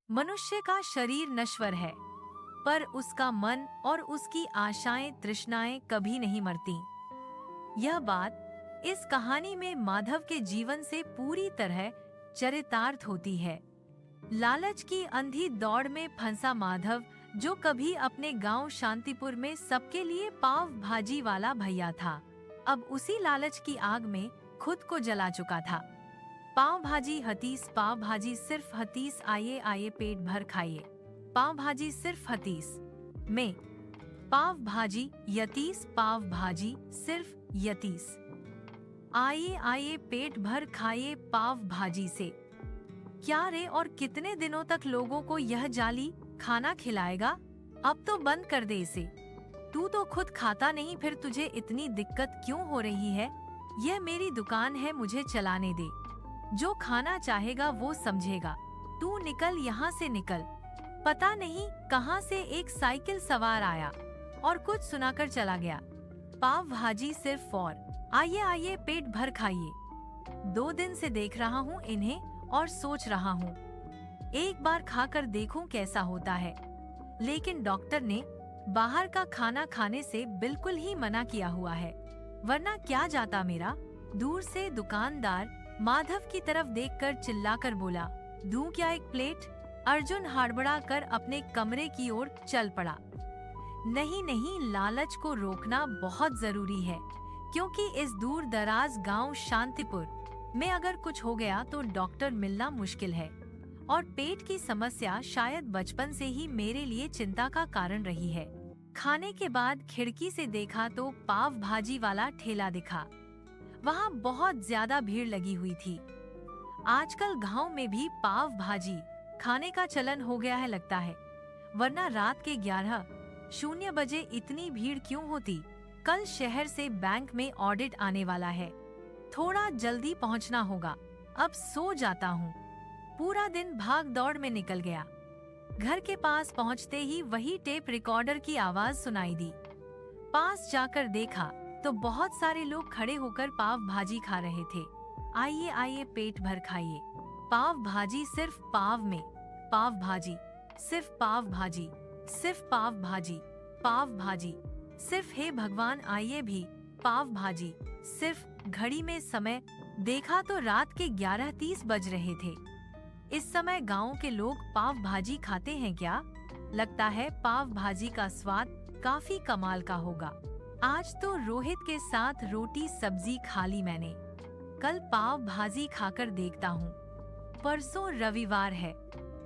मनुष्य का शरीर नश्वर है, पर उसका मन और उसकी आशाएं तृष्णाएं कभी नहीं मरती। यह बात इस कहानी में माधव के जीवन से पूरी तरह चरितार्थ होती है। लालच की अंधी दौड़ में फंसा माधव, जो कभी अपने गांव शांतिपुर में सबके लिए पाव भाजी वाला भैया था, अब उसी लालच की आग में खुद को जला चुका था। पाव भाजी हतीस, पाव भाजी सिर्फ हतीस, आइए आइए पेट भर खाइए। पाव भाजी सिर्फ हतीस में पाव भाजी यतीस, पाव भाजी सिर्फ यतीस, आइए आइए पेट भर खाइए पाव भाजी से। क्या रे, और कितने दिनों तक लोगों को यह जाली खाना खिलाएगा? अब तो बंद कर दे इसे। तू तो खुद खाता नहीं, फिर तुझे इतनी दिक्कत क्यों हो रही है? यह मेरी दुकान है, मुझे चलाने दे। जो खाना चाहेगा वो समझेगा। तू निकल यहाँ से निकल। पता नहीं कहाँ से एक साइकिल सवार आया और कुछ सुनाकर चला गया। पाव भाजी सिर्फ और आइए आइए पेट भर खाइए। 2 दिन से देख रहा हूँ इन्हें और सोच रहा हूँ एक बार खाकर देखूं कैसा होता है, लेकिन डॉक्टर ने बाहर का खाना खाने से बिल्कुल ही मना किया हुआ है, वरना क्या जाता मेरा। दूर से दुकानदार माधव की तरफ देखकर चिल्लाकर बोला, दूं क्या एक प्लेट? अर्जुन हड़बड़ा कर अपने कमरे की ओर चल पड़ा। नहीं नहीं, लालच को रोकना बहुत जरूरी है, क्योंकि इस दूर दराज गांव शांतिपुर में अगर कुछ हो गया तो डॉक्टर मिलना मुश्किल है। और पेट की समस्या शायद बचपन से ही मेरे लिए चिंता का कारण रही है। खाने के बाद खिड़की से देखा तो पाव भाजी वाला ठेला दिखा। वहाँ बहुत ज्यादा भीड़ लगी हुई थी। आजकल गांव में भी पाव भाजी खाने का चलन हो गया है लगता है, वरना रात के 11:00 बजे इतनी भीड़ क्यों होती? कल शहर से बैंक में ऑडिट आने वाला है, थोड़ा जल्दी पहुंचना होगा। अब सो जाता हूँ। पूरा दिन भाग दौड़ में निकल गया। घर के पास पहुंचते ही वही टेप रिकॉर्डर की आवाज सुनाई दी। पास जाकर देखा तो बहुत सारे लोग खड़े होकर पाव भाजी खा रहे थे। आइए आइए पेट भर खाइए। पाव भाजी सिर्फ पाव में पाव भाजी, सिर्फ पाव भाजी, सिर्फ पाव भाजी, पाव भाजी सिर्फ। हे भगवान, आइए भी पाव भाजी सिर्फ। घड़ी में समय देखा तो रात के 11:30 बज रहे थे। इस समय गांव के लोग पाव भाजी खाते हैं क्या? लगता है पाव भाजी का स्वाद काफी कमाल का होगा। आज तो रोहित के साथ रोटी सब्जी खा ली मैंने। कल पाव भाजी खाकर देखता हूँ। परसों रविवार है,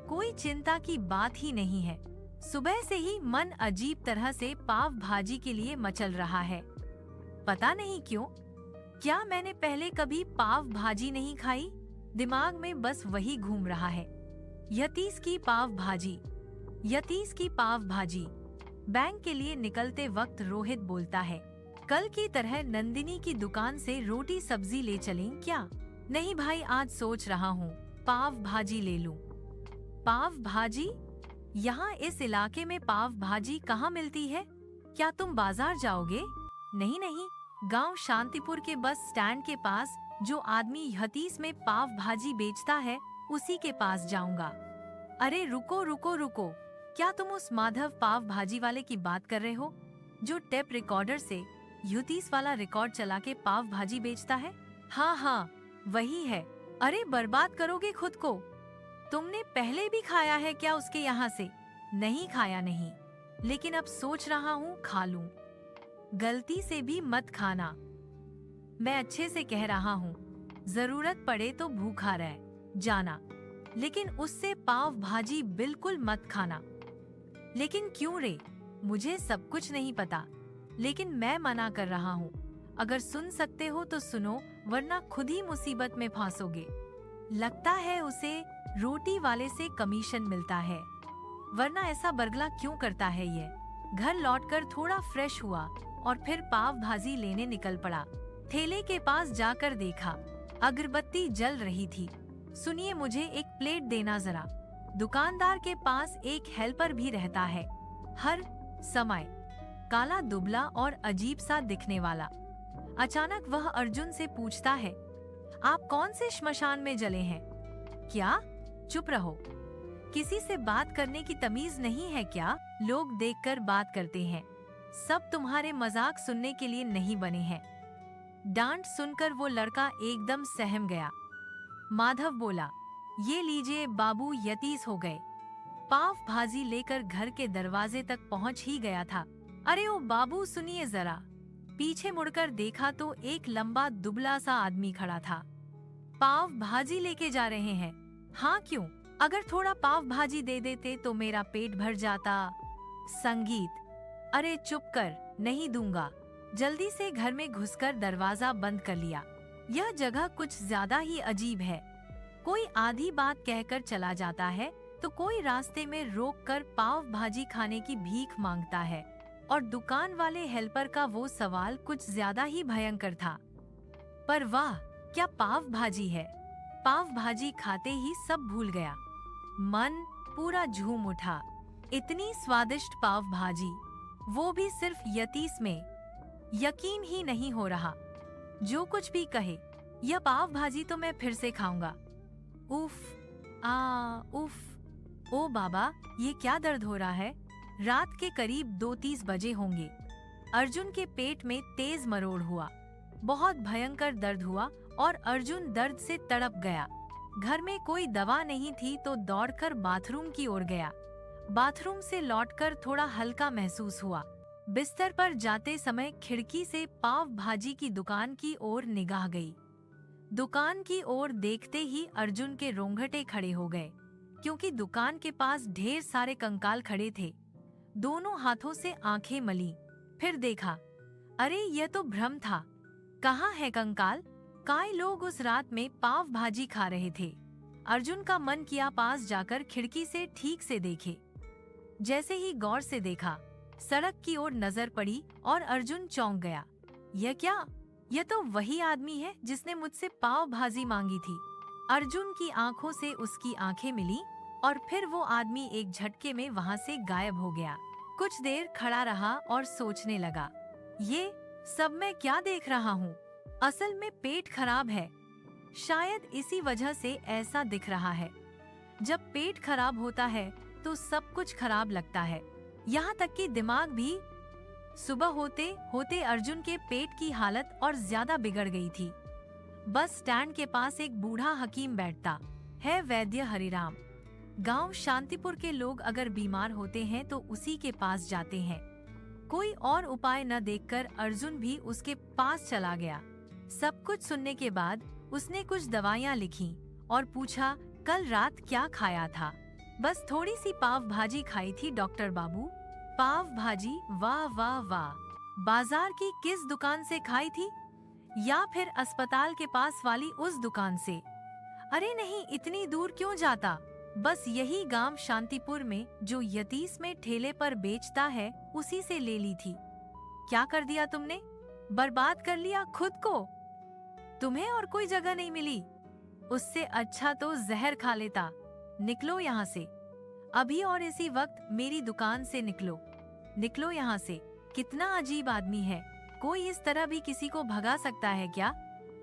कोई चिंता की बात ही नहीं है। सुबह से ही मन अजीब तरह से पाव भाजी के लिए मचल रहा है, पता नहीं क्यों। क्या मैंने पहले कभी पाव भाजी नहीं खाई? दिमाग में बस वही घूम रहा है। यतीस की पाव भाजी, यतीस की पाव भाजी। बैंक के लिए निकलते वक्त रोहित बोलता है, कल की तरह नंदिनी की दुकान से रोटी सब्जी ले चलें क्या? नहीं भाई, आज सोच रहा हूँ पाव भाजी ले लूं। पाव भाजी? यहाँ इस इलाके में पाव भाजी कहाँ मिलती है? क्या तुम बाजार जाओगे? नहीं नहीं, गांव शांतिपुर के बस स्टैंड के पास जो आदमी हतीस में पाव भाजी बेचता है, उसी के पास जाऊंगा। अरे रुको रुको रुको, क्या तुम उस माधव पाव भाजी वाले की बात कर रहे हो, जो टेप रिकॉर्डर से युतीस वाला रिकॉर्ड चला के पाव भाजी बेचता है? हाँ हाँ, वही है। अरे बर्बाद करोगे खुद को। तुमने पहले भी खाया है क्या उसके यहाँ से? नहीं खाया नहीं, लेकिन अब सोच रहा हूँ खा लूं। गलती से भी मत खाना, मैं अच्छे से कह रहा हूँ। जरूरत पड़े तो भूखा रह जाना, लेकिन उससे पाव भाजी बिल्कुल मत खाना। लेकिन क्यों रे? मुझे सब कुछ नहीं पता, लेकिन मैं मना कर रहा हूँ। अगर सुन सकते हो तो सुनो, वरना खुद ही मुसीबत में फंसोगे। लगता है उसे रोटी वाले से कमीशन मिलता है, वरना ऐसा बरगला क्यों करता है ये। घर लौटकर थोड़ा फ्रेश हुआ और फिर पाव भाजी लेने निकल पड़ा। ठेले के पास जाकर देखा, अगरबत्ती जल रही थी। सुनिए, मुझे एक प्लेट देना जरा। दुकानदार के पास एक हेल्पर भी रहता है, हर समय काला दुबला और अजीब सा दिखने वाला। अचानक वह अर्जुन से पूछता है, आप कौन से श्मशान में जले हैं? क्या? चुप रहो, किसी से बात करने की तमीज नहीं है क्या? लोग देखकर बात करते हैं, सब तुम्हारे मजाक सुनने के लिए नहीं बने हैं। डांट सुनकर वो लड़का एकदम सहम गया। माधव बोला, ये लीजिए बाबू, यतीस हो गए। पाव भाजी लेकर घर के दरवाजे तक पहुंच ही गया था। अरे ओ बाबू, सुनिए जरा। पीछे मुड़कर देखा तो एक लंबा दुबला सा आदमी खड़ा था। पाव भाजी लेके जा रहे हैं? हाँ क्यों? अगर थोड़ा पाव भाजी दे देते तो मेरा पेट भर जाता। संगीत, अरे चुप कर, नहीं दूंगा। जल्दी से घर में घुसकर दरवाजा बंद कर लिया। यह जगह कुछ ज्यादा ही अजीब है। कोई आधी बात कहकर चला जाता है तो कोई रास्ते में रोककर पाव भाजी खाने की भीख मांगता है, और दुकान वाले हेल्पर का वो सवाल कुछ ज्यादा ही भयंकर था। पर वाह, क्या पाव भाजी है! पाव भाजी खाते ही सब भूल गया। मन पूरा झूम उठा। इतनी स्वादिष्ट पाव भाजी, वो भी सिर्फ यतीस में। यकीन ही नहीं हो रहा। जो कुछ भी कहे, यह पाव भाजी तो मैं फिर से खाऊंगा। उफ, उफ। ओ बाबा, ये क्या दर्द हो रहा है? रात के करीब 2:30 बजे होंगे। अर्जुन के पेट में तेज मरोड़ हुआ। बहुत भयंकर दर्द हुआ और अर्जुन दर्द से तड़प गया। घर में कोई दवा नहीं थी तो दौड़कर बाथरूम की ओर गया। बाथरूम से लौटकर थोड़ा हल्का महसूस हुआ। बिस्तर पर जाते समय खिड़की से पाव भाजी की दुकान की ओर निगाह गई। दुकान की ओर देखते ही अर्जुन के रोंगटे खड़े हो गए, क्योंकि दुकान के पास ढेर सारे कंकाल खड़े थे। दोनों हाथों से आंखें मली, फिर देखा, अरे यह तो भ्रम था। कहाँ है कंकाल? काय लोग उस रात में पाव भाजी खा रहे थे। अर्जुन का मन किया पास जाकर खिड़की से ठीक से देखे। जैसे ही गौर से देखा, सड़क की ओर नजर पड़ी और अर्जुन चौंक गया। यह क्या? यह तो वही आदमी है जिसने मुझसे पाव भाजी मांगी थी। अर्जुन की आंखों से उसकी आंखें मिली और फिर वो आदमी एक झटके में वहाँ से गायब हो गया। कुछ देर खड़ा रहा और सोचने लगा, ये सब मैं क्या देख रहा हूँ? असल में पेट खराब है। शायद इसी वजह से ऐसा दिख रहा है। जब पेट खराब होता है तो सब कुछ खराब लगता है, यहाँ तक कि दिमाग भी। सुबह होते होते अर्जुन के पेट की हालत और ज्यादा बिगड़ गई थी। बस स्टैंड के पास एक बूढ़ा हकीम बैठता है, वैद्य हरिराम। गांव शांतिपुर के लोग अगर बीमार होते हैं तो उसी के पास जाते हैं। कोई और उपाय न देखकर अर्जुन भी उसके पास चला गया। सब कुछ सुनने के बाद उसने कुछ दवाइयाँ लिखी और पूछा, कल रात क्या खाया था? बस थोड़ी सी पाव भाजी खाई थी डॉक्टर बाबू। पाव भाजी? वाह वाह वाह। बाजार की किस दुकान से खाई थी? या फिर अस्पताल के पास वाली उस दुकान से? अरे नहीं, इतनी दूर क्यों जाता? बस यही गांव शांतिपुर में जो यतीस में ठेले पर बेचता है, उसी से ले ली थी। क्या कर दिया तुमने? बर्बाद कर लिया खुद को। तुम्हें और कोई जगह नहीं मिली? उससे अच्छा तो जहर खा लेता। निकलो यहाँ से अभी, और इसी वक्त मेरी दुकान से निकलो। निकलो यहाँ से। कितना अजीब आदमी है, कोई इस तरह भी किसी को भगा सकता है क्या?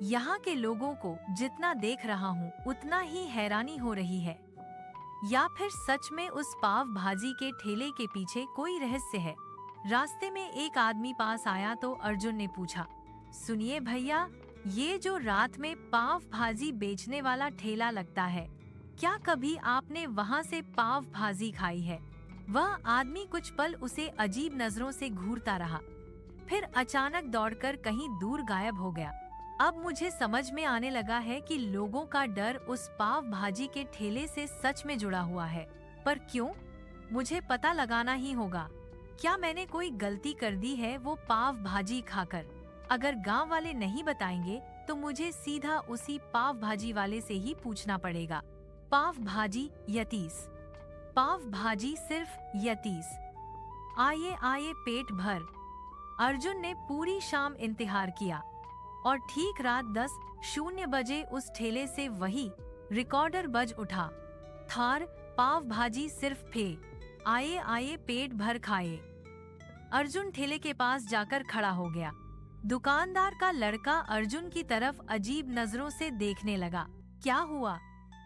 यहाँ के लोगों को जितना देख रहा हूँ उतना ही हैरानी हो रही है। या फिर सच में उस पाव भाजी के ठेले के पीछे कोई रहस्य है? रास्ते में एक आदमी पास आया तो अर्जुन ने पूछा, सुनिए भैया, ये जो रात में पाव भाजी बेचने वाला ठेला लगता है, क्या कभी आपने वहाँ से पाव भाजी खाई है? वह आदमी कुछ पल उसे अजीब नजरों से घूरता रहा, फिर अचानक दौड़कर कहीं दूर गायब हो गया। अब मुझे समझ में आने लगा है कि लोगों का डर उस पाव भाजी के ठेले से सच में जुड़ा हुआ है। पर क्यों? मुझे पता लगाना ही होगा। क्या मैंने कोई गलती कर दी है वो पाव भाजी खाकर? अगर गांव वाले नहीं बताएंगे तो मुझे सीधा उसी पाव भाजी वाले से ही पूछना पड़ेगा। पाव भाजी यतीस, पाव भाजी सिर्फ यतीस। आइए आइए पेट भर। अर्जुन ने पूरी शाम इंतजार किया और ठीक रात 10:00 बजे उस ठेले से वही रिकॉर्डर बज उठा। थार पाव भाजी सिर्फ फे, आइए आइए पेट भर खाए। अर्जुन ठेले के पास जाकर खड़ा हो गया। दुकानदार का लड़का अर्जुन की तरफ अजीब नजरों से देखने लगा। क्या हुआ?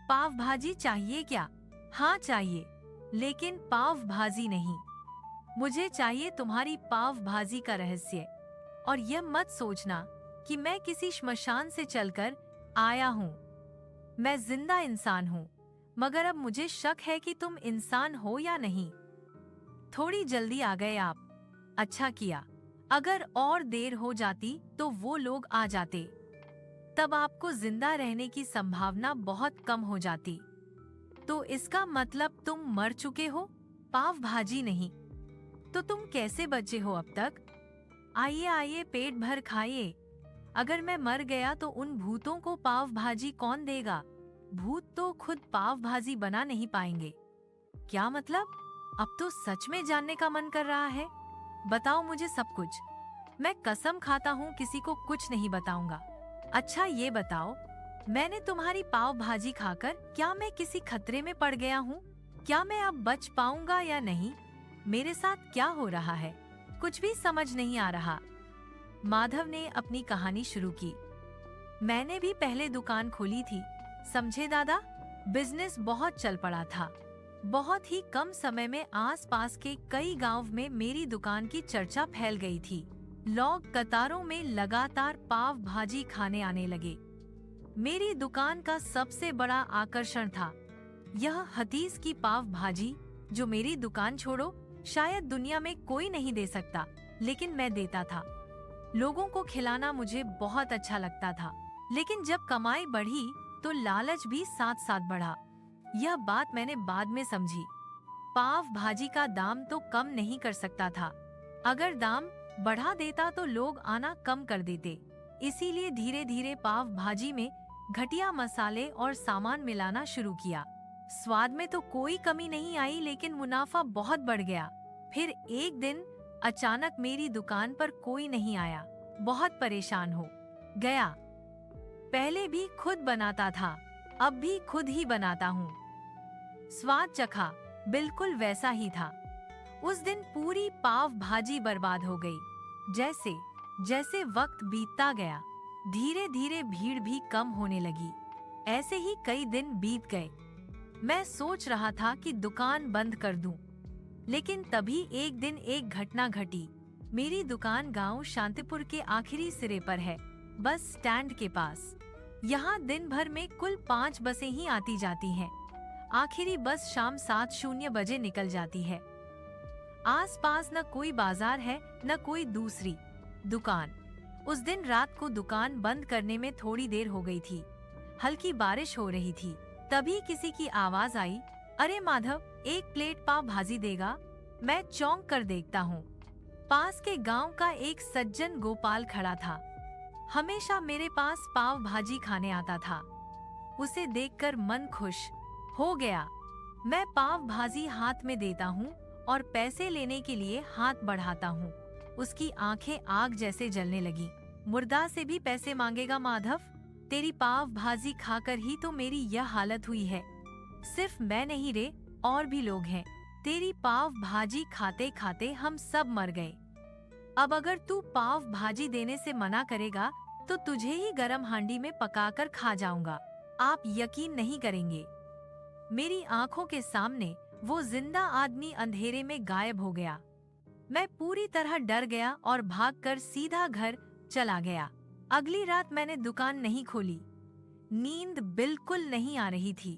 पाव भाजी चाहिए क्या? हाँ चाहिए, लेकिन पाव भाजी नहीं। मुझे चाहिए तुम्हारी पाव भाजी का रहस्य। और यह मत सोचना कि मैं किसी श्मशान से चलकर आया हूँ। मैं जिंदा इंसान हूँ, मगर अब मुझे शक है कि तुम इंसान हो या नहीं। थोड़ी जल्दी आ गए आप। अच्छा किया, अगर और देर हो जाती तो वो लोग आ जाते। तब आपको जिंदा रहने की संभावना बहुत कम हो जाती। तो इसका मतलब तुम मर चुके हो, पाव भाजी नहीं। तो तुम कैसे बचे हो अब तक? आइए आइए, पेट भर खाइए। अगर मैं मर गया तो उन भूतों को पाव भाजी कौन देगा? भूत तो खुद पाव भाजी बना नहीं पाएंगे। क्या मतलब? अब तो सच में जानने का मन कर रहा है। बताओ मुझे सब कुछ। मैं कसम खाता हूँ किसी को कुछ नहीं बताऊंगा। अच्छा ये बताओ, मैंने तुम्हारी पाव भाजी खाकर क्या मैं किसी खतरे में पड़ गया हूँ? क्या मैं अब बच पाऊंगा या नहीं? मेरे साथ क्या हो रहा है? कुछ भी समझ नहीं आ रहा। माधव ने अपनी कहानी शुरू की। मैंने भी पहले दुकान खोली थी, समझे दादा। बिजनेस बहुत चल पड़ा था। बहुत ही कम समय में आसपास के कई गांव में मेरी दुकान की चर्चा फैल गई थी। लोग कतारों में लगातार पाव भाजी खाने आने लगे। मेरी दुकान का सबसे बड़ा आकर्षण था यह हतीस की पाव भाजी, जो मेरी दुकान छोड़ो शायद दुनिया में कोई नहीं दे सकता, लेकिन मैं देता था। लोगों को खिलाना मुझे बहुत अच्छा लगता था, लेकिन जब कमाई बढ़ी तो लालच भी साथ साथ बढ़ा। यह बात मैंने बाद में समझी। पाव भाजी का दाम तो कम नहीं कर सकता था। अगर दाम बढ़ा देता तो लोग आना कम कर देते। इसीलिए धीरे धीरे पाव भाजी में घटिया मसाले और सामान मिलाना शुरू किया। स्वाद में तो कोई कमी नहीं आई, लेकिन मुनाफा बहुत बढ़ गया। फिर एक दिन अचानक मेरी दुकान पर कोई नहीं आया। बहुत परेशान हो गया। पहले भी खुद बनाता था, अब भी खुद ही बनाता हूँ। स्वाद चखा, बिल्कुल वैसा ही था। उस दिन पूरी पाव भाजी बर्बाद हो गई। जैसे जैसे वक्त बीतता गया, धीरे धीरे भीड़ भी कम होने लगी। ऐसे ही कई दिन बीत गए। मैं सोच रहा था कि दुकान बंद कर दूं, लेकिन तभी एक दिन एक घटना घटी। मेरी दुकान गांव शांतिपुर के आखिरी सिरे पर है, बस स्टैंड के पास। यहाँ दिन भर में कुल 5 बसें ही आती जाती हैं। आखिरी बस शाम 7:00 बजे निकल जाती है। आसपास न कोई बाजार है, न कोई दूसरी दुकान। उस दिन रात को दुकान बंद करने में थोड़ी देर हो गई थी। हल्की बारिश हो रही थी। तभी किसी की आवाज आई, अरे माधव, एक प्लेट पाव भाजी देगा? मैं चौंक कर देखता हूँ। पास के गांव का एक सज्जन गोपाल खड़ा था। हमेशा मेरे पास पाव भाजी खाने आता था। उसे देखकर मन खुश हो गया। मैं पाव भाजी हाथ में देता हूँ और पैसे लेने के लिए हाथ बढ़ाता हूँ। उसकी आंखें आग जैसे जलने लगी। मुर्दा से भी पैसे मांगेगा माधव? तेरी पाव भाजी खाकर ही तो मेरी यह हालत हुई है। सिर्फ मैं नहीं रे, और भी लोग हैं। तेरी पाव भाजी खाते खाते हम सब मर गए। अब अगर तू पाव भाजी देने से मना करेगा तो तुझे ही गरम हांडी में पकाकर खा जाऊंगा। आप यकीन नहीं करेंगे, मेरी आंखों के सामने वो जिंदा आदमी अंधेरे में गायब हो गया। मैं पूरी तरह डर गया और भागकर सीधा घर चला गया। अगली रात मैंने दुकान नहीं खोली। नींद बिल्कुल नहीं आ रही थी।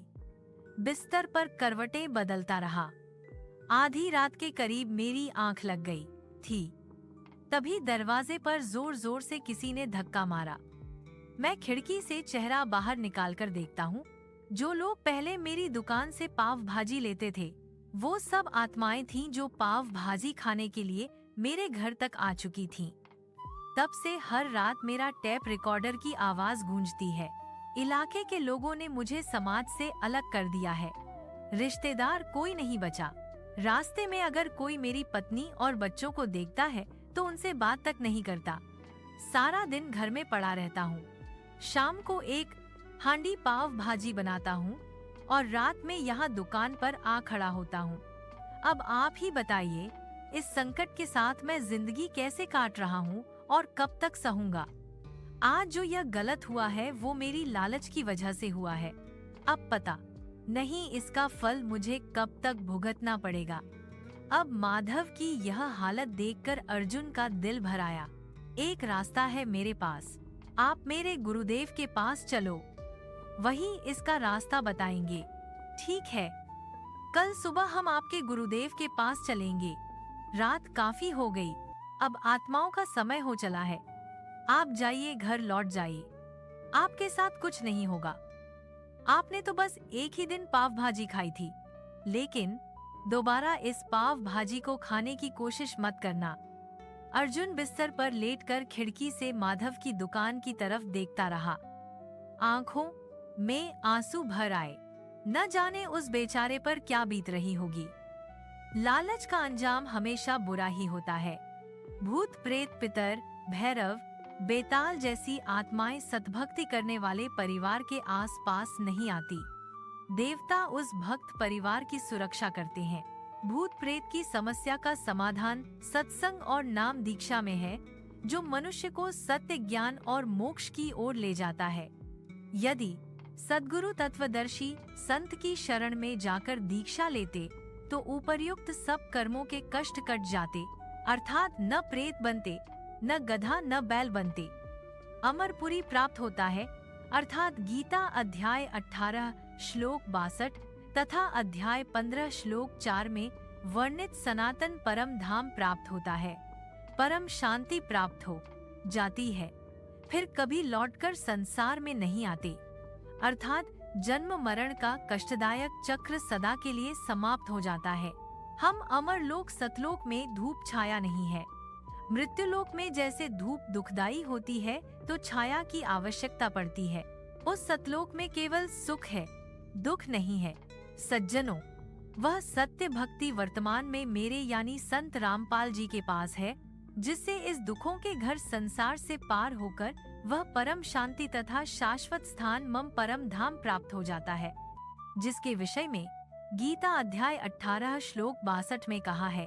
बिस्तर पर करवटें बदलता रहा। आधी रात के करीब मेरी आंख लग गई थी। तभी दरवाजे पर जोर जोर से किसी ने धक्का मारा। मैं खिड़की से चेहरा बाहर निकालकर देखता हूँ। जो लोग पहले मेरी दुकान से पाव भाजी लेते थे, वो सब आत्माएं थीं जो पाव भाजी खाने के लिए मेरे घर तक आ चुकी थीं। तब से हर रात मेरा टेप रिकॉर्डर की आवाज गूंजती है। इलाके के लोगों ने मुझे समाज से अलग कर दिया है। रिश्तेदार कोई नहीं बचा। रास्ते में अगर कोई मेरी पत्नी और बच्चों को देखता है तो उनसे बात तक नहीं करता। सारा दिन घर में पड़ा रहता हूँ। शाम को एक हांडी पाव भाजी बनाता हूँ और रात में यहाँ दुकान पर आ खड़ा होता हूँ। अब आप ही बताइए, इस संकट के साथ मैं जिंदगी कैसे काट रहा हूँ और कब तक सहूंगा? आज जो यह गलत हुआ है वो मेरी लालच की वजह से हुआ है। अब पता नहीं, इसका फल मुझे कब तक भुगतना पड़ेगा। अब माधव की यह हालत देखकर अर्जुन का दिल भर आया। एक रास्ता है मेरे पास, आप मेरे गुरुदेव के पास चलो, वही इसका रास्ता बताएंगे। ठीक है, कल सुबह हम आपके गुरुदेव के पास चलेंगे। रात काफी हो गई, अब आत्माओं का समय हो चला है। आप जाइए, घर लौट जाइए, आपके साथ कुछ नहीं होगा। आपने तो बस एक ही दिन पाव भाजी खाई थी, लेकिन दोबारा इस पाव भाजी को खाने की कोशिश मत करना। अर्जुन बिस्तर पर लेटकर खिड़की से माधव की दुकान की तरफ देखता रहा। आंखों में आंसू भर आए। न जाने उस बेचारे पर क्या बीत रही होगी। लालच का अंजाम हमेशा बुरा ही होता है। भूत प्रेत, पितर, भैरव, बेताल जैसी आत्माएं सद्भक्ति करने वाले परिवार के आसपास नहीं आती। देवता उस भक्त परिवार की सुरक्षा करते हैं। भूत प्रेत की समस्या का समाधान सत्संग और नाम दीक्षा में है, जो मनुष्य को सत्य, ज्ञान और मोक्ष की ओर ले जाता है। यदि सद्गुरु तत्वदर्शी संत की शरण में जाकर दीक्षा लेते तो उपर्युक्त सब कर्मों के कष्ट कट जाते, अर्थात न प्रेत बनते, न गधा, न बैल बनते। अमरपुरी प्राप्त होता है, अर्थात गीता अध्याय 18 श्लोक 62 तथा अध्याय 15 श्लोक 4 में वर्णित सनातन परम धाम प्राप्त होता है। परम शांति प्राप्त हो जाती है, फिर कभी लौटकर संसार में नहीं आते, अर्थात जन्म मरण का कष्टदायक चक्र सदा के लिए समाप्त हो जाता है। हम अमरलोक सतलोक में धूप छाया नहीं है। मृत्युलोक में जैसे धूप दुखदाई होती है तो छाया की आवश्यकता पड़ती है। उस सतलोक में केवल सुख है, दुख नहीं है। सज्जनों, वह सत्य भक्ति वर्तमान में मेरे यानी संत रामपाल जी के पास है, जिससे इस दुखों के घर संसार से पार होकर वह परम शांति तथा शाश्वत स्थान मम परम धाम प्राप्त हो जाता है, जिसके विषय में गीता अध्याय 18 श्लोक 62 में कहा है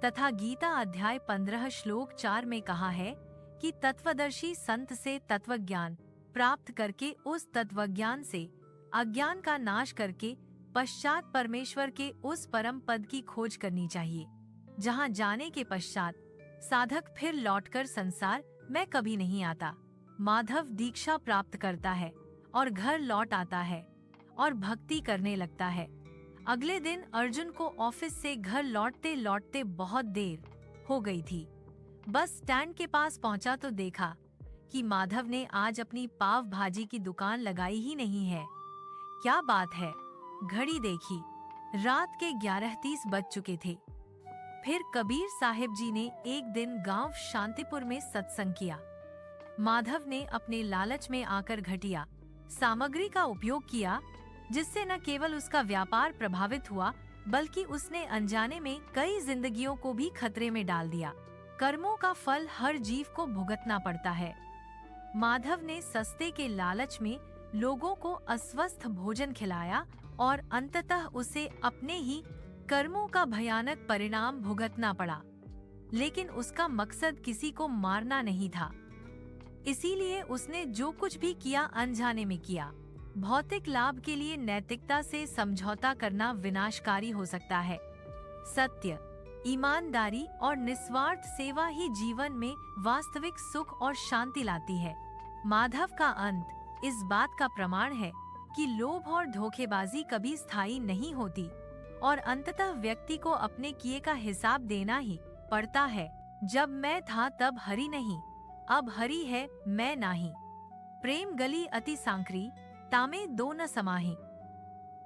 तथा गीता अध्याय 15 श्लोक 4 में कहा है कि तत्वदर्शी संत से तत्वज्ञान प्राप्त करके उस तत्वज्ञान से अज्ञान का नाश करके पश्चात परमेश्वर के उस परम पद की खोज करनी चाहिए, जहाँ जाने के पश्चात साधक फिर लौटकर संसार में कभी नहीं आता। माधव दीक्षा प्राप्त करता है और घर लौट आता है और भक्ति करने लगता है। अगले दिन अर्जुन को ऑफिस से घर लौटते लौटते बहुत देर हो गई थी। बस स्टैंड के पास पहुंचा तो देखा कि माधव ने आज अपनी पाव भाजी की दुकान लगाई ही नहीं है। क्या बात है, घड़ी देखी, रात के 11:30 बज चुके थे। फिर कबीर साहिब जी ने एक दिन गांव शांतिपुर में सत्संग किया। माधव ने अपने लालच में आकर घटिया सामग्री का उपयोग किया, जिससे न केवल उसका व्यापार प्रभावित हुआ, बल्कि उसने अनजाने में कई जिंदगियों को भी खतरे में डाल दिया। कर्मों का फल हर जीव को भुगतना पड़ता है। माधव ने सस्ते के लालच में लोगों को अस्वस्थ भोजन खिलाया और अंततः उसे अपने ही कर्मों का भयानक परिणाम भुगतना पड़ा। लेकिन उसका मकसद किसी को मारना नहीं था, इसीलिए उसने जो कुछ भी किया अनजाने में किया। भौतिक लाभ के लिए नैतिकता से समझौता करना विनाशकारी हो सकता है। सत्य, ईमानदारी और निस्वार्थ सेवा ही जीवन में वास्तविक सुख और शांति लाती है। माधव का अंत इस बात का प्रमाण है कि लोभ और धोखेबाजी कभी स्थायी नहीं होती और अंततः व्यक्ति को अपने किए का हिसाब देना ही पड़ता है। जब मैं था तब हरि नहीं, अब हरि है मैं नाही। प्रेम गली अति सांकरी, तामे दो न समाही।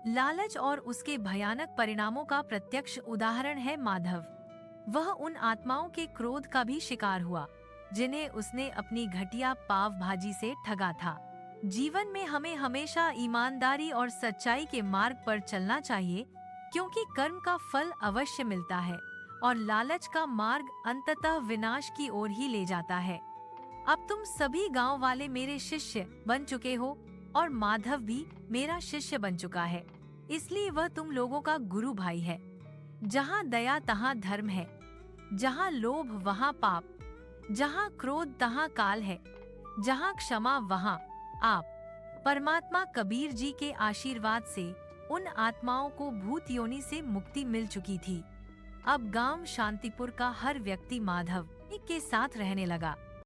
लालच और उसके भयानक परिणामों का प्रत्यक्ष उदाहरण है माधव। वह उन आत्माओं के क्रोध का भी शिकार हुआ जिन्हें उसने अपनी घटिया पाव भाजी से ठगा था। जीवन में हमें हमेशा ईमानदारी और सच्चाई के मार्ग पर चलना चाहिए, क्योंकि कर्म का फल अवश्य मिलता है और लालच का मार्ग अंततः विनाश की ओर ही ले जाता है। अब तुम सभी गांव वाले मेरे शिष्य बन चुके हो और माधव भी मेरा शिष्य बन चुका है, इसलिए वह तुम लोगों का गुरु भाई है। जहाँ दया तहाँ धर्म है, जहाँ लोभ वहाँ पाप, जहाँ क्रोध तहाँ काल है, जहाँ क्षमा वहाँ आप। परमात्मा कबीर जी के आशीर्वाद से उन आत्माओं को भूत योनि से मुक्ति मिल चुकी थी। अब गांव शांतिपुर का हर व्यक्ति माधव के साथ रहने लगा।